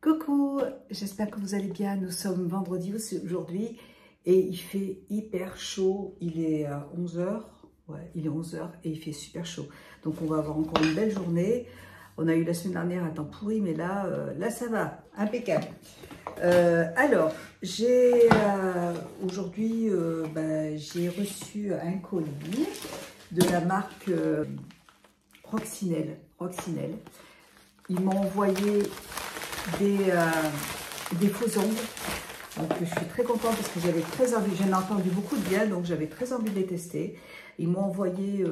Coucou, j'espère que vous allez bien. Nous sommes vendredi aujourd'hui et il fait hyper chaud. Il est 11 heures, ouais, il est 11 heures et il fait super chaud. Donc on va avoir encore une belle journée. On a eu la semaine dernière un temps pourri, mais là ça va, impeccable. Alors, j'ai aujourd'hui, j'ai reçu un colis de la marque Roxinelle. Ils m'ont envoyé des faux ongles. Donc je suis très contente parce que j'avais très envie, j'en ai entendu beaucoup de bien, donc j'avais très envie de les tester. Ils m'ont envoyé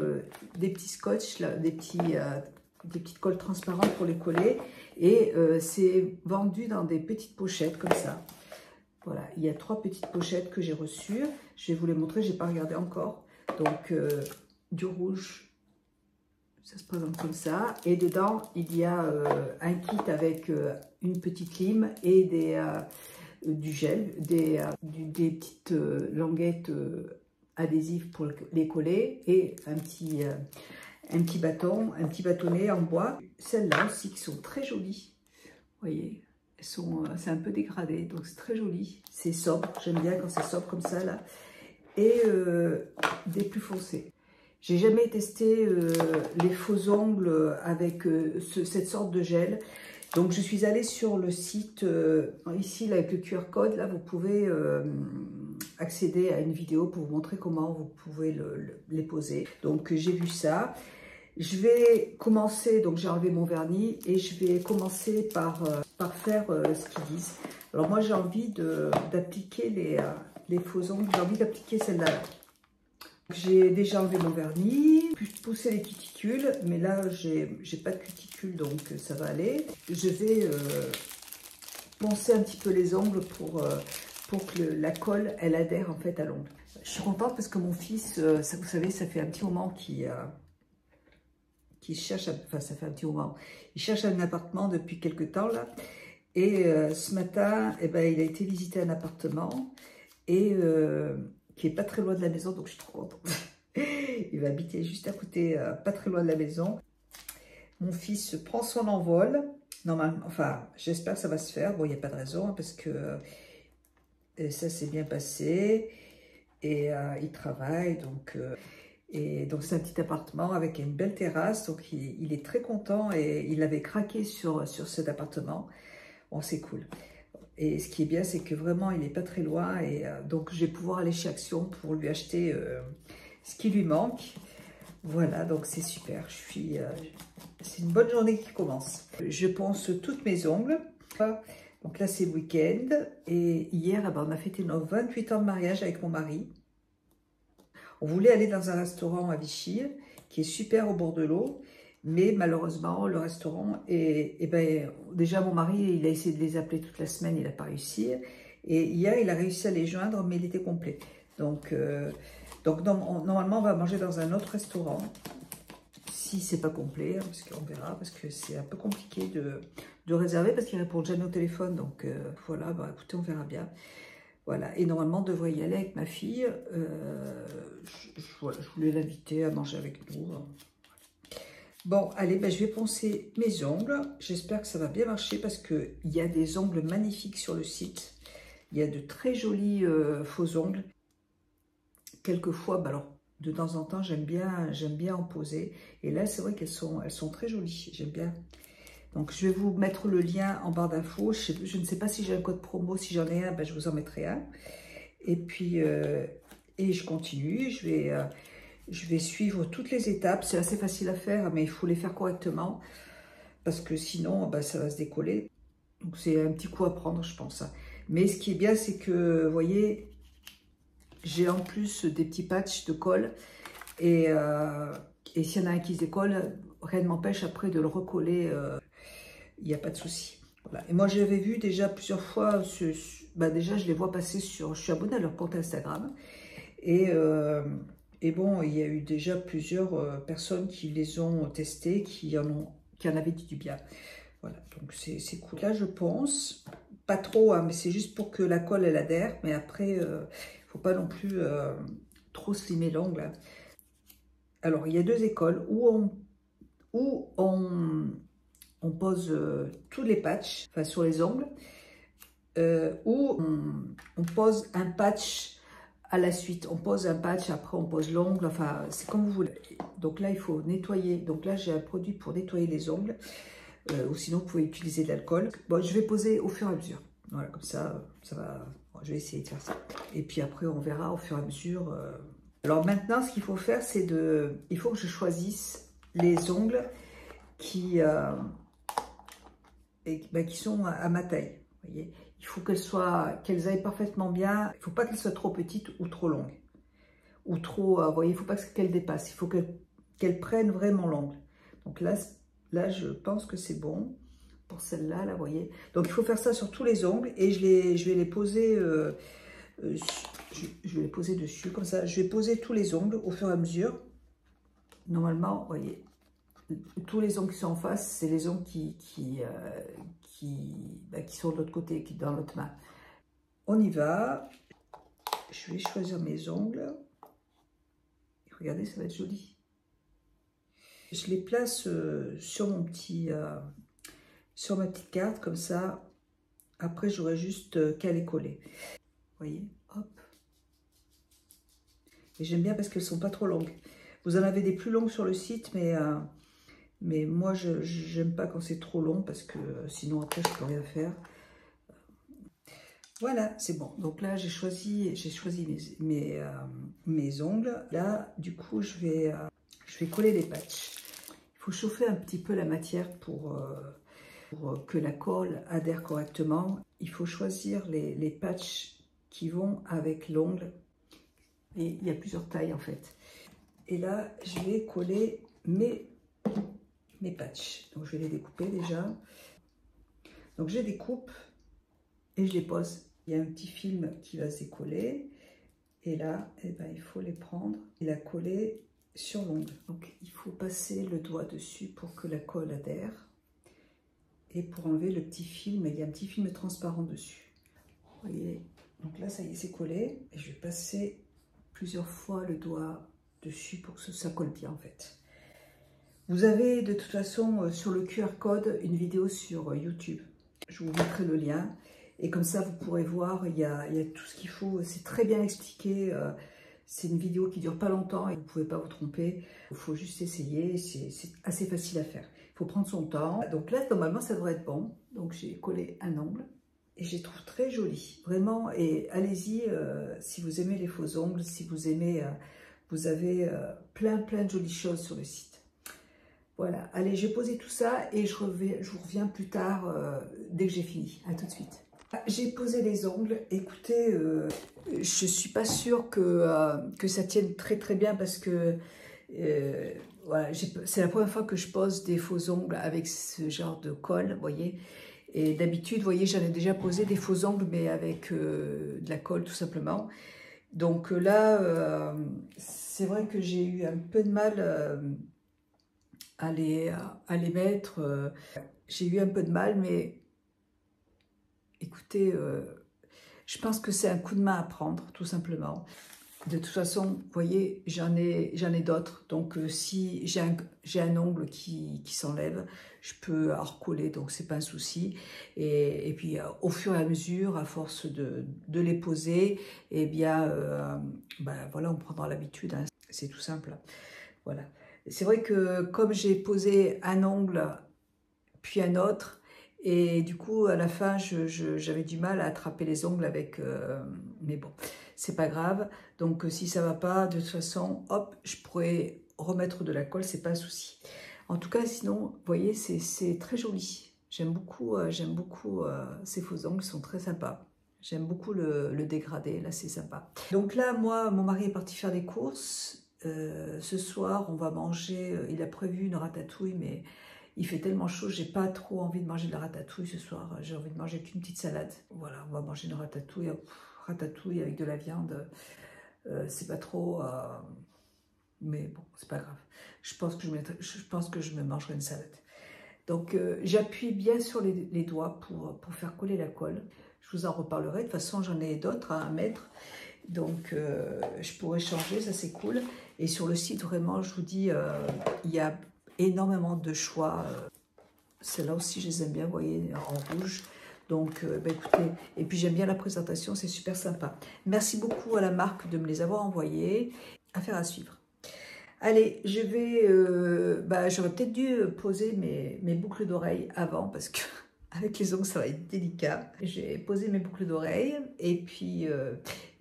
des petits scotch, là, des petites colles transparentes pour les coller. Et c'est vendu dans des petites pochettes comme ça. Voilà, il y a 3 petites pochettes que j'ai reçues. Je vais vous les montrer, je n'ai pas regardé encore. Donc du rouge. Ça se présente comme ça. Et dedans, il y a un kit avec une petite lime et du gel, des petites languettes adhésives pour les coller et un petit bâton, un petit bâtonnet en bois. Celles-là aussi qui sont très jolies. Vous voyez, c'est un peu dégradé, donc c'est très joli. C'est sobre, j'aime bien quand c'est sobre comme ça là. Et des plus foncés. J'ai jamais testé les faux ongles avec cette sorte de gel. Donc je suis allée sur le site, ici là, avec le QR code, là vous pouvez accéder à une vidéo pour vous montrer comment vous pouvez les poser. Donc j'ai vu ça. Je vais commencer, donc j'ai enlevé mon vernis et je vais commencer par faire ce qu'ils disent. Alors moi j'ai envie d'appliquer les faux ongles, j'ai envie d'appliquer celle-là. J'ai déjà enlevé mon vernis, puis pousser les cuticules, mais là j'ai pas de cuticules donc ça va aller. Je vais poncer un petit peu les ongles pour que la colle elle adhère en fait à l'ongle. Je suis contente parce que mon fils, ça, vous savez, ça fait un petit moment qu'il cherche, enfin ça fait un petit moment, il cherche un appartement depuis quelques temps là. Et ce matin, eh ben, il a été visiter un appartement et qui est pas très loin de la maison, donc je suis trop contente. Il va habiter juste à côté, pas très loin de la maison. Mon fils prend son envol. Normalement, enfin, j'espère que ça va se faire. Bon, il n'y a pas de raison, hein, parce que ça s'est bien passé. Et il travaille, donc c'est un petit appartement avec une belle terrasse. Donc il est très content et il avait craqué sur cet appartement. Bon, c'est cool. Et ce qui est bien, c'est que vraiment, il n'est pas très loin. Et donc, je vais pouvoir aller chez Action pour lui acheter ce qui lui manque. Voilà, donc c'est super. C'est une bonne journée qui commence. Je ponce toutes mes ongles. Donc là, c'est le week-end. Et hier, on a fêté nos 28 ans de mariage avec mon mari. On voulait aller dans un restaurant à Vichy, qui est super au bord de l'eau. Mais malheureusement, le restaurant, déjà mon mari, il a essayé de les appeler toute la semaine, il n'a pas réussi. Et hier, il a réussi à les joindre, mais il était complet. Donc normalement, on va manger dans un autre restaurant, si c'est pas complet, hein, parce qu'on verra, parce que c'est un peu compliqué de réserver, parce qu'il répond jamais au téléphone. Donc voilà, écoutez, on verra bien. Voilà, et normalement, on devrait y aller avec ma fille. Je voulais l'inviter à manger avec nous. Bon, allez, je vais poncer mes ongles. J'espère que ça va bien marcher parce qu'il y a des ongles magnifiques sur le site. Il y a de très jolis faux ongles. Quelquefois, alors, de temps en temps, j'aime bien en poser. Et là, c'est vrai qu'elles sont très jolies. J'aime bien. Donc, je vais vous mettre le lien en barre d'infos. Je ne sais pas si j'ai un code promo. Si j'en ai un, je vous en mettrai un. Et puis, et je continue. Je vais suivre toutes les étapes. C'est assez facile à faire, mais il faut les faire correctement. Parce que sinon, ça va se décoller. Donc, c'est un petit coup à prendre, je pense. Mais ce qui est bien, c'est que, vous voyez, j'ai en plus des petits patchs de colle. Et s'il y en a un qui se décolle, rien ne m'empêche après de le recoller. Il n'y a pas de souci. Voilà. Et moi, j'avais vu déjà plusieurs fois, déjà, je les vois passer je suis abonnée à leur compte Instagram. Et bon, il y a eu déjà plusieurs personnes qui les ont testés, qui en avaient dit du bien. Voilà, donc c'est cool. Là, je pense, pas trop, hein, mais c'est juste pour que la colle, elle adhère. Mais après, il ne faut pas non plus trop slimer l'ongle. Alors, il y a 2 écoles où on on pose tous les patchs, enfin sur les ongles, ou on pose un patch à la suite. On pose un patch, après on pose l'ongle, enfin c'est comme vous voulez. Donc là il faut nettoyer, donc là j'ai un produit pour nettoyer les ongles, ou sinon vous pouvez utiliser de l'alcool. Bon, je vais poser au fur et à mesure, voilà, comme ça, ça va, bon, je vais essayer de faire ça. Et puis après on verra au fur et à mesure. Alors maintenant ce qu'il faut faire c'est il faut que je choisisse les ongles qui sont à ma taille, vous voyez. Il faut qu'elles aillent parfaitement bien. Il ne faut pas qu'elles soient trop petites ou trop longues. Ou trop, vous voyez, il ne faut pas qu'elles dépassent. Il faut qu'elles prennent vraiment l'ongle. Donc là, je pense que c'est bon pour celle-là, là, vous voyez. Donc il faut faire ça sur tous les ongles et je vais les poser, je vais les poser dessus comme ça. Je vais poser tous les ongles au fur et à mesure. Normalement, vous voyez, tous les ongles qui sont en face, c'est les ongles qui sont de l'autre côté, qui dans l'autre main. On y va. Je vais choisir mes ongles. Regardez, ça va être joli. Je les place sur mon sur ma petite carte, comme ça. Après, j'aurai juste qu'à les coller. Vous voyez, hop. Et j'aime bien parce qu'elles ne sont pas trop longues. Vous en avez des plus longues sur le site, mais moi, je n'aime pas quand c'est trop long parce que sinon, après, je ne peux rien faire. Voilà, c'est bon. Donc là, j'ai choisi mes ongles. Là, du coup, je vais coller les patchs. Il faut chauffer un petit peu la matière pour que la colle adhère correctement. Il faut choisir les patchs qui vont avec l'ongle. Et il y a plusieurs tailles en fait. Et là, je vais coller mes patchs. Donc, je vais les découper déjà. Donc, je les découpe et je les pose. Il y a un petit film qui va se décoller. Et là, eh ben, il faut les prendre et la coller sur l'ongle. Donc, il faut passer le doigt dessus pour que la colle adhère. Et pour enlever le petit film, il y a un petit film transparent dessus. Vous voyez, donc là, ça y est, c'est collé. Et je vais passer plusieurs fois le doigt dessus pour que ça colle bien en fait. Vous avez de toute façon sur le QR code une vidéo sur YouTube. Je vous mettrai le lien. Et comme ça, vous pourrez voir, il y a tout ce qu'il faut. C'est très bien expliqué. C'est une vidéo qui ne dure pas longtemps et vous ne pouvez pas vous tromper. Il faut juste essayer. C'est assez facile à faire. Il faut prendre son temps. Donc là, normalement, ça devrait être bon. Donc, j'ai collé un ongle. Et je les trouve très jolis. Vraiment. Et allez-y, si vous aimez les faux ongles, si vous aimez... vous avez plein de jolies choses sur le site. Voilà. Allez, j'ai posé tout ça et je vous reviens plus tard dès que j'ai fini. À tout de suite. J'ai posé les ongles. Écoutez, je ne suis pas sûre que ça tienne très bien parce que voilà, c'est la première fois que je pose des faux ongles avec ce genre de colle, vous voyez. Et d'habitude, vous voyez, j'en ai déjà posé des faux ongles, mais avec de la colle tout simplement. Donc là, c'est vrai que j'ai eu un peu de mal à les mettre. J'ai eu un peu de mal, mais écoutez, je pense que c'est un coup de main à prendre, tout simplement. De toute façon, vous voyez, j'en ai d'autres. Donc, si j'ai un ongle qui s'enlève, je peux en recoller, donc c'est pas un souci. Et puis, au fur et à mesure, à force de les poser, eh bien, ben, voilà, on prendra l'habitude. Hein. C'est tout simple. Voilà. C'est vrai que comme j'ai posé un ongle, puis un autre, et du coup, à la fin, j'avais du mal à attraper les ongles avec... mais bon, c'est pas grave. Donc, si ça va pas, de toute façon, hop, je pourrais remettre de la colle, c'est pas un souci. En tout cas, sinon, vous voyez, c'est très joli. J'aime beaucoup ces faux ongles, ils sont très sympas. J'aime beaucoup le dégradé, là, c'est sympa. Donc là, moi, mon mari est parti faire des courses. Ce soir, on va manger, il a prévu une ratatouille, mais... Il fait tellement chaud, j'ai pas trop envie de manger de la ratatouille ce soir. J'ai envie de manger qu'une petite salade. Voilà, on va manger une ratatouille. Ratatouille avec de la viande. C'est pas trop... mais bon, c'est pas grave. Je pense que je me mangerai une salade. Donc, j'appuie bien sur les doigts pour faire coller la colle. Je vous en reparlerai. De toute façon, j'en ai d'autres à mettre. Donc, je pourrais changer. Ça, c'est cool. Et sur le site, vraiment, je vous dis, il y a... énormément de choix. Celles-là aussi, je les aime bien, vous voyez, en rouge. Donc, écoutez, et puis j'aime bien la présentation, c'est super sympa. Merci beaucoup à la marque de me les avoir envoyés. Affaire à suivre. Allez, je vais... j'aurais peut-être dû poser mes boucles d'oreilles avant, parce que avec les ongles, ça va être délicat. J'ai posé mes boucles d'oreilles, et puis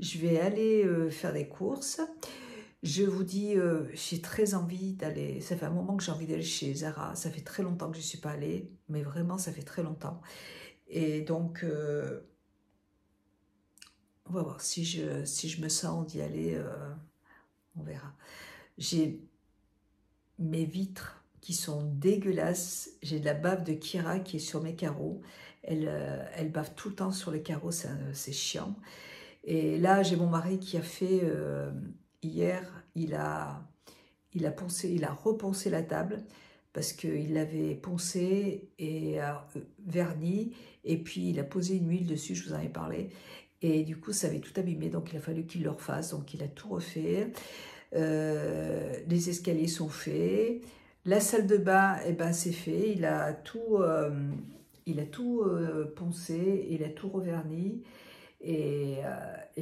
je vais aller faire des courses. Je vous dis, j'ai très envie d'aller, ça fait un moment que j'ai envie d'aller chez Zara, ça fait très longtemps que je ne suis pas allée, mais vraiment ça fait très longtemps. Et donc, on va voir si je me sens d'y aller, on verra. J'ai mes vitres qui sont dégueulasses, j'ai de la bave de Kira qui est sur mes carreaux, elle bave tout le temps sur les carreaux, c'est chiant. Et là, j'ai mon mari qui a fait, hier, il a reponcé la table parce qu'il l'avait poncé et verni, et puis il a posé une huile dessus, je vous en ai parlé, et du coup ça avait tout abîmé, donc il a fallu qu'il le refasse, donc il a tout refait. Les escaliers sont faits, la salle de bain, eh ben, c'est fait, il a tout poncé, il a tout reverni. Et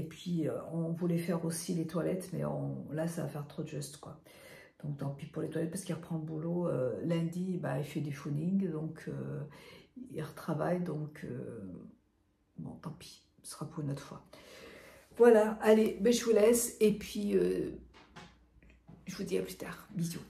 puis, on voulait faire aussi les toilettes, mais là, ça va faire trop juste, quoi. Donc, tant pis pour les toilettes, parce qu'il reprend le boulot. Lundi, bah, il fait du phoning, donc il retravaille. Donc, bon, tant pis, ce sera pour une autre fois. Voilà, allez, ben, je vous laisse. Et puis, je vous dis à plus tard. Bisous.